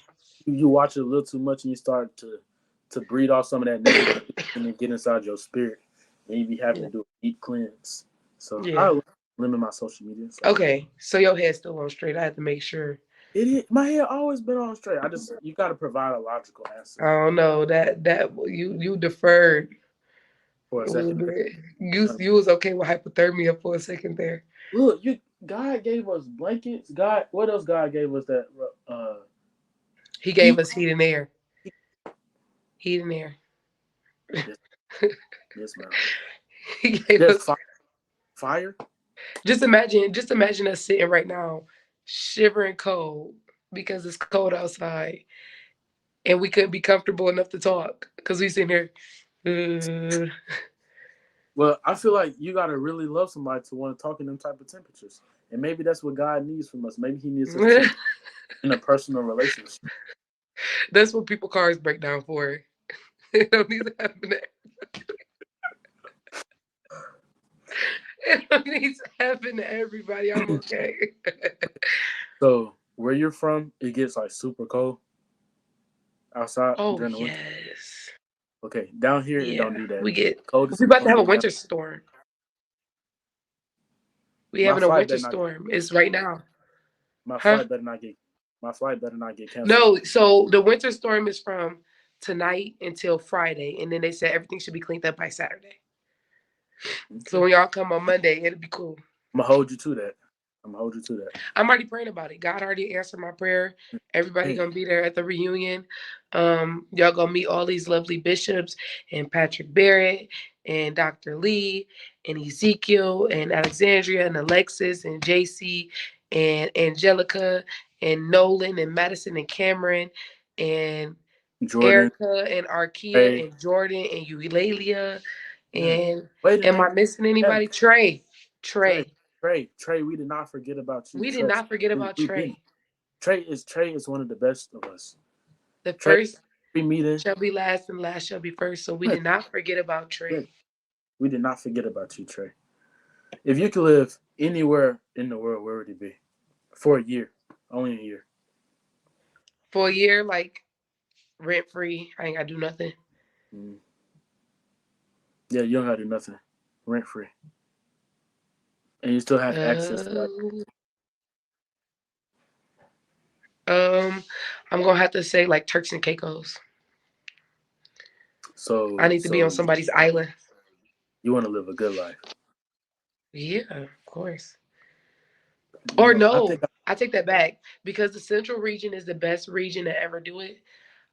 you watch it a little too much and you start to breed off some of that negativity and then get inside your spirit and you be having Yeah. to do a deep cleanse. So Yeah. I limit my social media. So Okay. So your head's still on straight. I had to make sure. my head always been on straight. I just you got to provide a logical answer I don't know that you deferred for a a little second. bit. You was okay with hypothermia for a second there. Look, you God gave us blankets. God, what else? God gave us that He gave heat. us heat and air. Heat and air. Yes, yes, ma'am. He gave There's us. fire. Just imagine us sitting right now, shivering cold because it's cold outside, and we couldn't be comfortable enough to talk because we sitting here. Uh, Well, I feel like you gotta really love somebody to want to talk in them type of temperatures, and maybe that's what God needs from us. Maybe He needs us to in a personal relationship. that's what people cars break down for. It don't need to happen. It don't need to happen to everybody. I'm okay. So where you're from, it gets like super cold outside Oh during the winter. yes, Okay, down here it don't yeah. do that. We get. Coldest We it's about to gonna have a get down. winter storm. We My having a flight winter better not get. storm. It's right now, My huh? flight better not get. My flight better not get canceled. No, so the winter storm is from tonight until Friday, and then they said everything should be cleaned up by Saturday. So Okay, when y'all come on Monday, it'll be cool. I'm gonna hold you to that. I'm gonna hold you to that. I'm already praying about it. God already answered my prayer. Everybody Hey, gonna be there at the reunion. Y'all gonna meet all these lovely bishops and Patrick Barrett and Dr. Lee and Ezekiel and Alexandria and Alexis and JC and Angelica and Nolan and Madison and Cameron and Jordan, Erica and Arkia Ray, and Jordan and Eulalia yeah. and Wait a am I name. missing Heaven. anybody? Trey. Trey. Trey. We did not forget about you. We did Trust. not forget about We didn't. Trey. Trey is one of the best of us. The Trey, first we meeting. shall be last and last shall be first. So we Yes, did not forget about yes. Trey. We did not forget about you, Trey. If you could live anywhere in the world, where would it be? For a year, only a year. For a year, like rent free. I ain't gotta do nothing. Mm. Yeah, you don't gotta do nothing, rent free, and you still have access to like. Uh, um, I'm gonna have to say like Turks and Caicos. I So need to be on so somebody's island. you want to live a good life. Yeah, of course. You Or know, I think no, I take that back because the Central region is the best region to ever do it.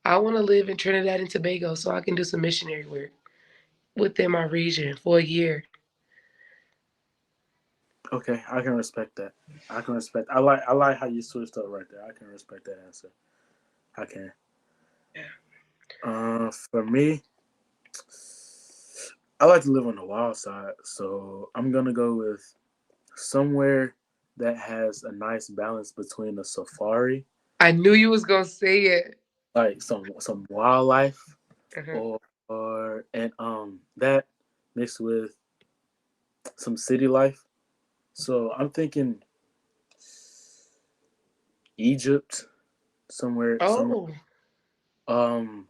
I want to live in Trinidad and Tobago so I can do some missionary work within my region for a year. okay, I can respect that. I can respect. I like how you switched up right there. I can respect that answer. I can. Yeah. For me, I like to live on the wild side, so I'm gonna go with somewhere that has a nice balance between a safari, I knew you was gonna say it. like some wildlife, Uh-huh. or and that mixed with some city life. So I'm thinking Egypt, somewhere. Oh, Um,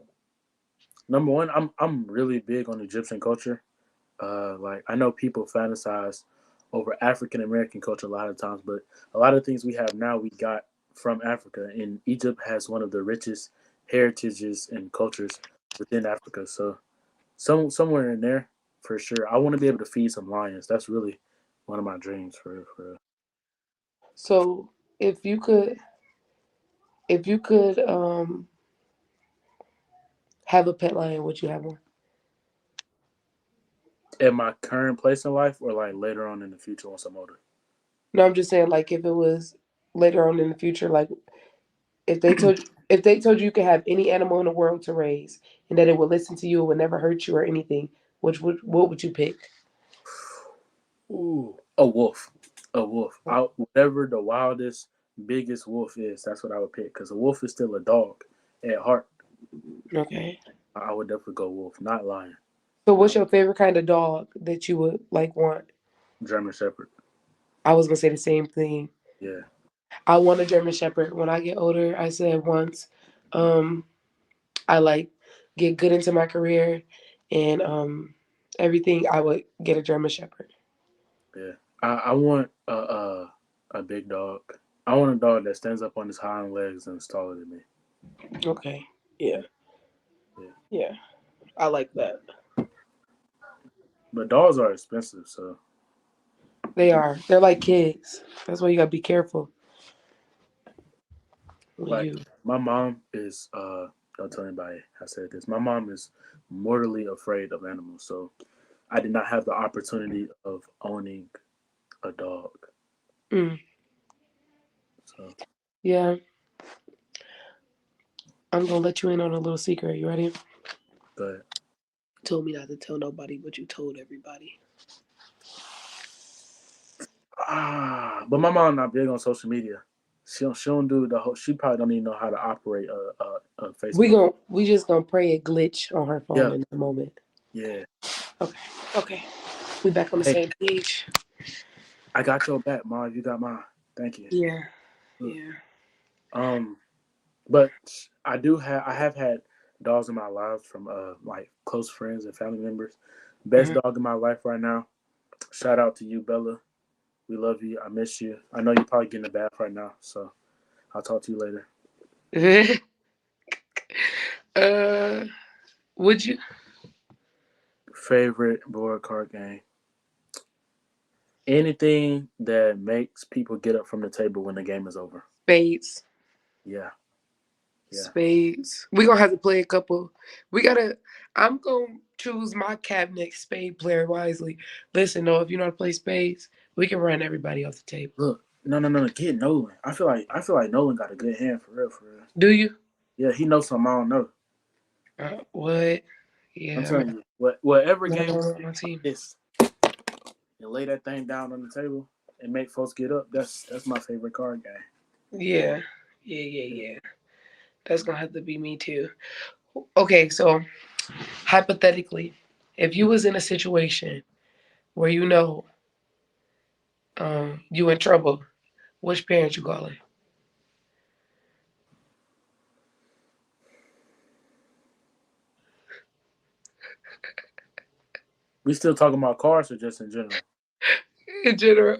Number one, I'm really big on Egyptian culture. Like I know people fantasize over African American culture a lot of times, but a lot of things we have now we got from Africa, and Egypt has one of the richest heritages and cultures within Africa. So somewhere in there for sure. I want to be able to feed some lions. That's really one of my dreams for. so if you could, if you could have a pet lion, would you have one? At my current place in life, or like later on in the future once I'm older. No, I'm just saying like if it was later on in the future, like if they told you you could have any animal in the world to raise and that it would listen to you, it would never hurt you or anything, which would what would you pick? Ooh, a wolf. A wolf. Whatever the wildest, biggest wolf is, that's what I would pick. Because a wolf is still a dog at heart. Okay. I would definitely go wolf, not lion. So what's Not your favorite kind of dog that you would like want? German Shepherd. I was gonna say the same thing. Yeah. I want a German Shepherd when I get older. I said once, um, I like get good into my career and everything. I would get a German Shepherd. Yeah. I want a big dog. I want a dog that stands up on his hind legs and is taller than me. Okay. Yeah. Yeah. Yeah. I like that. But dogs are expensive, so They are. They're like kids. That's why you gotta be careful with like you. my mom is don't tell anybody I said this. My mom is mortally afraid of animals, so I did not have the opportunity of owning a dog. Mm. So Yeah. I'm gonna let you in on a little secret. You ready? but Told me not to tell nobody, but you told everybody. but my mom not big on social media. She don't do the whole. She probably don't even know how to operate a Facebook. We just gonna pray it glitch on her phone Yeah, in a moment. yeah. Okay. Okay. We back on the Hey, same page. I got your back, mom. You got mine. Thank you. Yeah. Look, Yeah. um, but I have had dogs in my life from like close friends and family members. Best Uh-huh. dog in my life right now. Shout out to you, Bella. We love you. I miss you. I know you're probably getting a bath right now, so I'll talk to you later. uh, would you Favorite board card game? Anything that makes people get up from the table when the game is over. spades? Yeah, yeah. Spades. We gonna have to play a couple. We gotta. I'm gonna choose my cabinet spade player wisely. Listen, though, if you know how to play spades, we can run everybody off the table. Look, no. Get Nolan. I feel like Nolan got a good hand for real, for real. Do you? Yeah, he knows something I don't know. What? I'm Yeah, telling you, whatever I'm game on my team. is, and lay that thing down on the table and make folks get up. That's my favorite card game. Yeah. Yeah. That's gonna have to be me too. Okay, so hypothetically, if you was in a situation where you in trouble, which parent you calling? We still talking about cards or just in general? In general.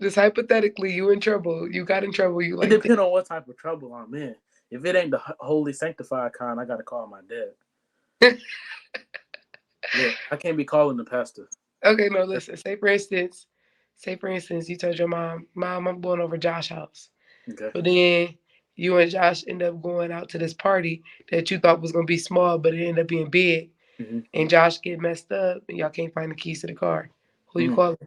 Just hypothetically, you in trouble. You got in trouble. You It like depends on what type of trouble I'm in. If it ain't the holy sanctified kind, I gotta call my dad. Look, I can't be calling the pastor. okay, no, listen. Say for instance, you told your mom, I'm going over Josh's house. Okay. But then you and Josh end up going out to this party that you thought was gonna be small, but it ended up being big. Mm-hmm. And Josh get messed up, and y'all can't find the keys to the car. Who you Mm-hmm. calling?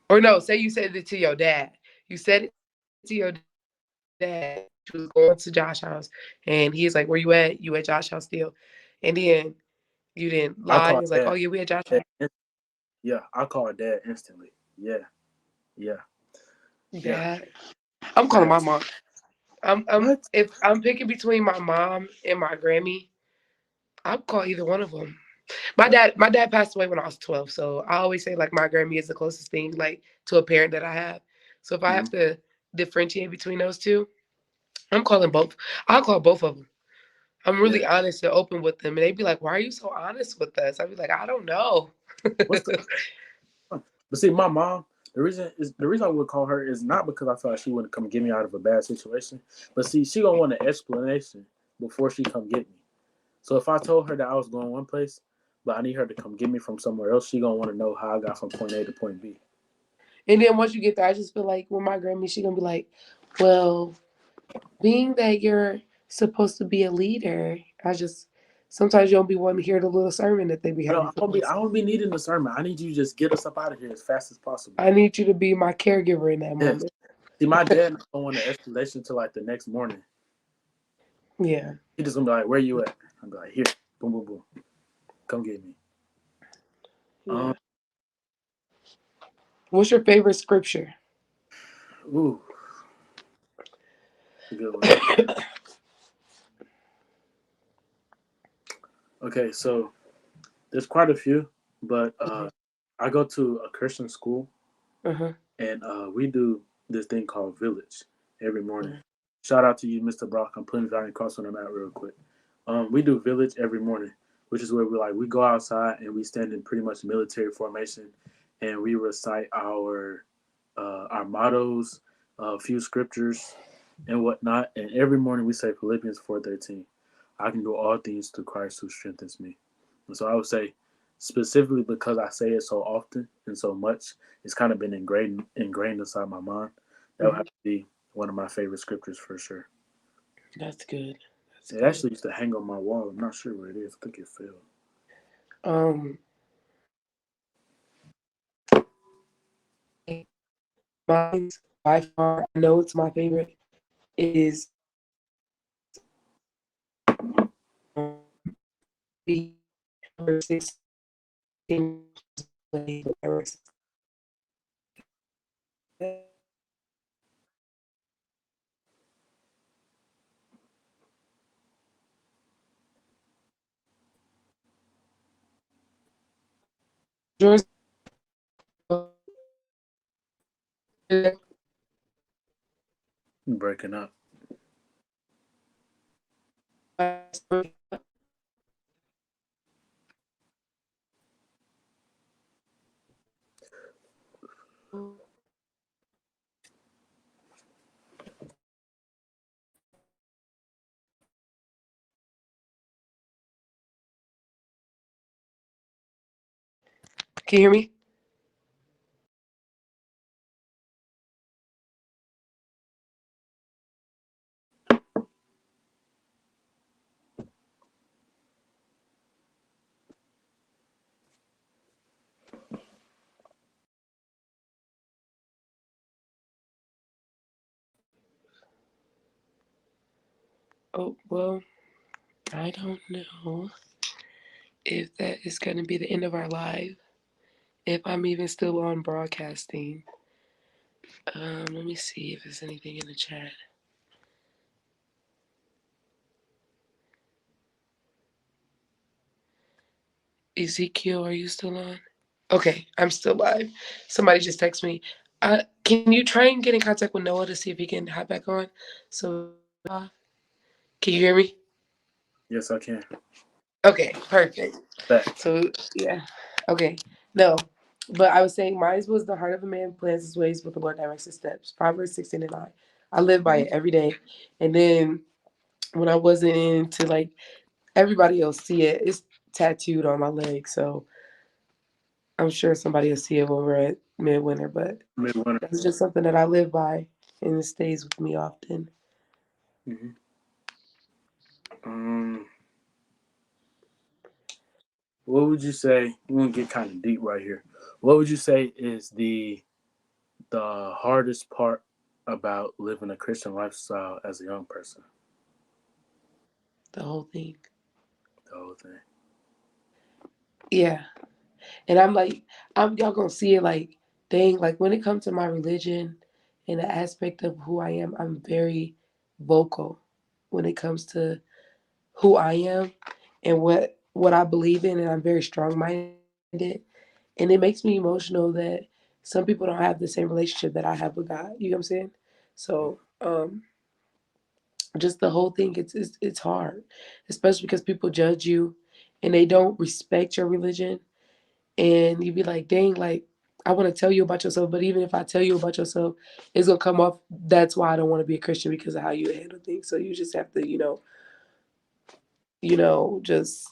Or no, say you said it to your dad. You said it to your dad. You was going to Josh's house, and he's like, "Where you at? You at Josh's house still?" And then you didn't lie. He I was like, call "Oh yeah, we dad. at Josh's house." Dad yeah, I call dad instantly. Yeah, yeah, yeah. Dad, I'm calling Yeah. my mom. I'm What? if I'm picking between my mom and my Grammy, I'll call either one of them. My dad passed away when I was 12, so I always say like my Grammy is the closest thing like to a parent that I have. So if I Mm-hmm. have to differentiate between those two, I'm calling both. I'll call both of them. I'm really Yeah. honest and open with them, and they'd be like, "Why are you so honest with us?" I'd be like, "I don't know." What's the? But see, my mom. The reason I would call her is not because I feel like she wouldn't come get me out of a bad situation, but see, she gonna want an explanation before she come get me. So if I told her that I was going one place, but I need her to come get me from somewhere else, she gonna want to know how I got from point A to point B. And then once you get there, I just feel like with my Grammy, she gonna be like, "Well, being that you're supposed to be a leader, I just sometimes you don't be wanting to hear the little sermon that they be I having don't, I for don't be, us. I don't be needing the sermon. I need you to just get us up out of here as fast as possible. I need you to be my caregiver in that Yes. moment." See, my dad don't want an explanation till like the next morning. Yeah. He just gonna be like, "Where you at?" I'm be like, "Here, boom, boom, boom, come get me." Um, Yeah. What's your favorite scripture? ooh, that's a good one. Okay, so there's quite a few, but I go to a Christian school, Uh-huh. and we do this thing called Village every morning. Shout out to you, Mr. Brock. I'm putting Valiant Cross on the map real quick. We do Village every morning, which is where we go outside and we stand in pretty much military formation, and we recite our mottos, a few scriptures, and whatnot. And every morning we say Philippians 4:13. I can do all things through Christ who strengthens me. And so I would say, specifically because I say it so often and so much, it's kind of been ingrained inside my mind. That would Mhm. have to be one of my favorite scriptures for sure. That's good. That's It good. actually used to hang on my wall. I'm not sure where it is. I think it fell. Um, mine's by far, I know it's my favorite, is the verse 16. Yours, I'm breaking up. can you hear me? Oh, well, I don't know if that is going to be the end of our live. if I'm even still on broadcasting. Let me see if there's anything in the chat. Ezekiel, are you still on? Okay, I'm still live. Somebody just texted me. Can you try and get in contact with Noah to see if he can hop back on? So, can you hear me? Yes, I can. Okay, perfect. That. So, yeah. Okay, no. But I was saying, mine was the heart of a man plans his ways, but the Lord directs his steps. Proverbs 16:9. I live by Mhm. it every day. And then when I wasn't into like everybody else see it, it's tattooed on my leg. So I'm sure somebody will see it when we're at midwinter. But Midwinter. that's just something that I live by and it stays with me often. Hmm. Um, what would you say? We're gonna get kind of deep right here. What would you say is the hardest part about living a Christian lifestyle as a young person? The whole thing. The whole thing. Yeah. And I'm like, y'all gonna see it like, dang, like when it comes to my religion and the aspect of who I am, I'm very vocal when it comes to who I am and what I believe in, and I'm very strong minded. And it makes me emotional that some people don't have the same relationship that I have with God. You know what I'm saying? So just the whole thing, it's hard, especially because people judge you and they don't respect your religion, and you be like, dang, like I want to tell you about yourself, but even if I tell you about yourself, it's gonna come off. That's why I don't want to be a Christian because of how you handle things. So you just have to, just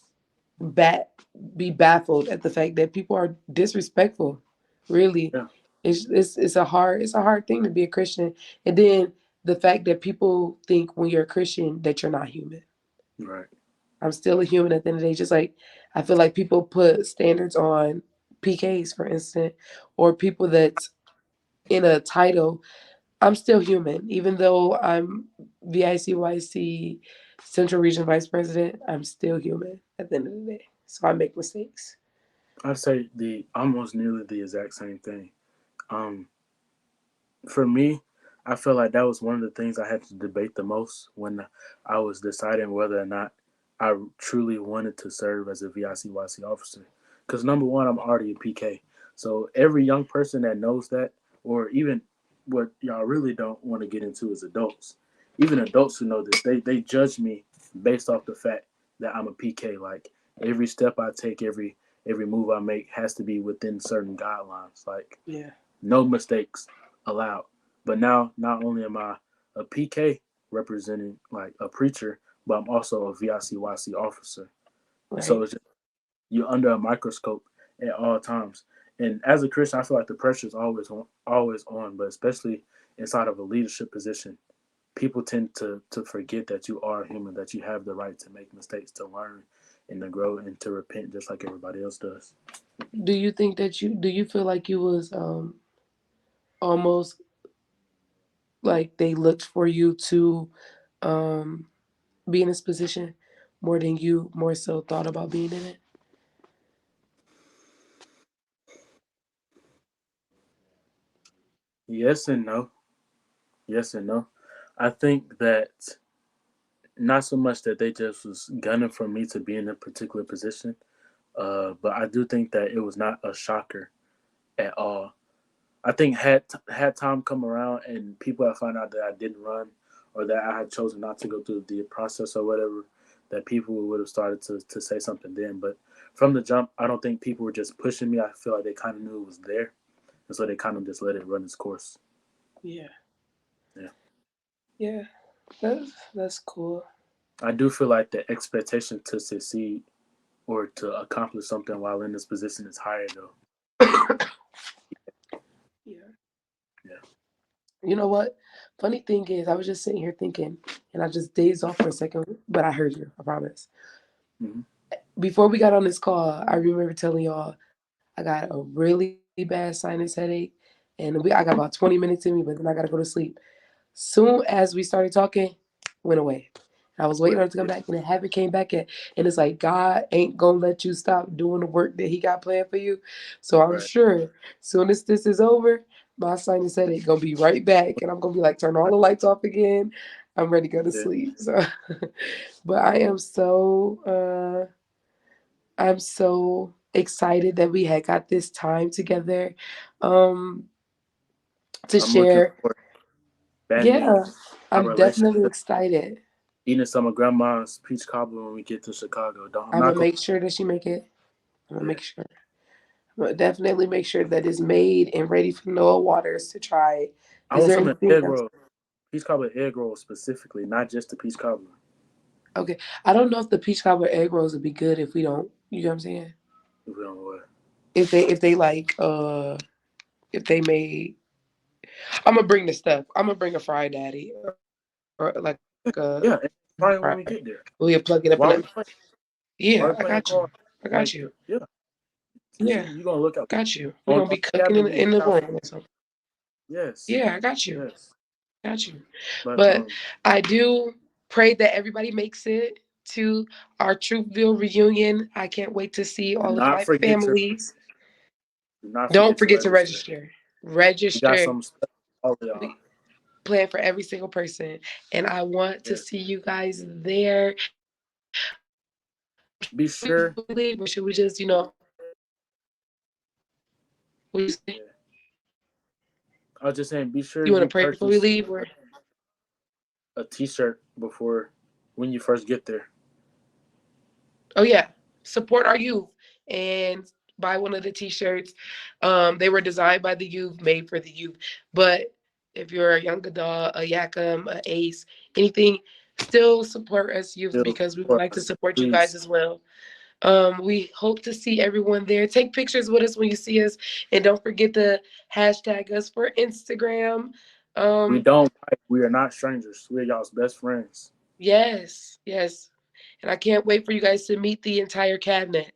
bat be baffled at the fact that people are disrespectful. Really, Yeah. it's a hard thing to be a Christian, and then the fact that people think when you're a Christian that you're not human. Right. I'm still a human at the end of the day. Just like I feel like people put standards on PKs, for instance, or people that's in a title. I'm still human, even though I'm VICYC Central Region Vice President. I'm still human at the end of the day, so I make mistakes. I'd say the almost nearly the exact same thing. Um, for me, I feel like that was one of the things I had to debate the most when I was deciding whether or not I truly wanted to serve as a VICYC officer. Because number one, I'm already a PK. So every young person that knows that, or even what y'all really don't want to get into is adults. Even adults who know this, they judge me based off the fact that I'm a PK. Like every step I take, every move I make has to be within certain guidelines. Like Yeah. no mistakes allowed. But now, not only am I a PK representing like a preacher, but I'm also a VICYC officer. And so Right. it's just, you're under a microscope at all times. And as a Christian, I feel like the pressure is always on, but especially inside of a leadership position, people tend to forget that you are human, that you have the right to make mistakes, to learn and to grow and to repent just like everybody else does. Do you feel like you was almost like they looked for you to um be in this position more than you more so thought about being in it? Yes and no. Yes and no. I think that not so much that they just was gunning for me to be in a particular position, but I do think that it was not a shocker at all. I think had time come around and people had found out that I didn't run or that I had chosen not to go through the process or whatever, that people would have started to say something then. But from the jump, I don't think people were just pushing me. I feel like they kind of knew it was there, and so they kind of just let it run its course. Yeah. Yeah. Yeah. That's cool. I do feel like the expectation to succeed or to accomplish something while in this position is higher though. Yeah. Yeah. You know what? Funny thing is, I was just sitting here thinking, and I just dazed off for a second, but I heard you. I promise. Hmm. Before we got on this call, I remember telling y'all I got a really bad sinus headache, and I got about 20 minutes in me, but then I got to go to sleep. Soon as we started talking, went away. I was waiting But on it to come back, and it haven't came back yet. And it's like God ain't gonna let you stop doing the work that He got planned for you. So I'm right, sure soon as this is over, my sinus said it's gonna be right back, and I'm gonna be like, turn all the lights off again. I'm ready to go to yeah, sleep. So, but I'm so excited that we had got this time together, um, to I'm looking share. forward to expanding Yeah, our I'm definitely relationship, excited. eating some of Grandma's peach cobbler when we get to Chicago. Don't I'm I'm not gonna gonna. make sure that she make it. I'm gonna Yeah, make sure. I'm gonna definitely make sure that it's made and ready for Noah Waters to try it. I Is want there some anything egg else? roll, peach cobbler egg roll specifically, not just the peach cobbler. Okay, I don't know if the peach cobbler egg rolls would be good if we don't. You know what I'm saying? If we don't know what. If they like if they made. I'm gonna bring the stuff. I'm gonna bring a fry daddy or like Yeah, and fry. probably when we get there. We'll plug it up in While we the. play, Yeah, while we I playing the got you. card, I got like you. yeah, Yeah, you gonna look out got you. We're on gonna be the cooking cabin. You in look the out for room or something. yes, Yeah, I got you. yes. Got you. But But I do pray that everybody makes it to our Troopville reunion. I can't wait to see do all of not my forget to families. Don't forget to register. register. We got Register. some stuff for all of y'all. We plan for every single person. And I want to Yeah. see you guys there. Be sure. Or should we just, we just, Yeah. I was just saying, be sure you want to you pray before we purchase leave? Or a T-shirt before when you first get there. oh yeah, support our youth and buy one of the t-shirts. They were designed by the youth, made for the youth. But if you're a young adult, a Yakum, a Ace, anything, still support us youth Still because we would support like to us, support you guys please. as well. We hope to see everyone there. Take pictures with us when you see us, and don't forget to hashtag us for Instagram. We Um, don't fight. We are not strangers. We're y'all's best friends. yes, yes, and I can't wait for you guys to meet the entire cabinet.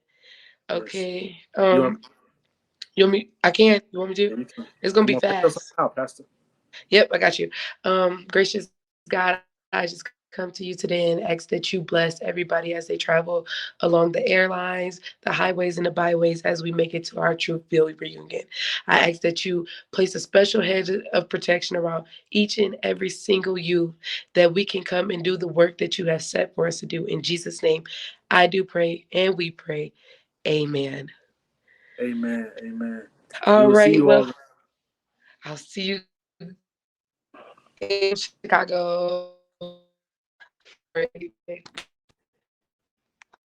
Yes. Okay. You want? You want me? I can. You want me to? Yeah, you can. It's gonna Come be on, pick us fast. up, Pastor. Yep, I got you. Gracious God, I just come to you today and ask that you bless everybody as they travel along the airlines, the highways, and the byways as we make it to our Troopville reunion. I ask that you place a special hedge of protection around each and every single youth that we can come and do the work that you have set for us to do. In Jesus' name, I do pray and we pray. Amen. Amen. Amen. We All will see right. you Well, all. I'll see you in Chicago.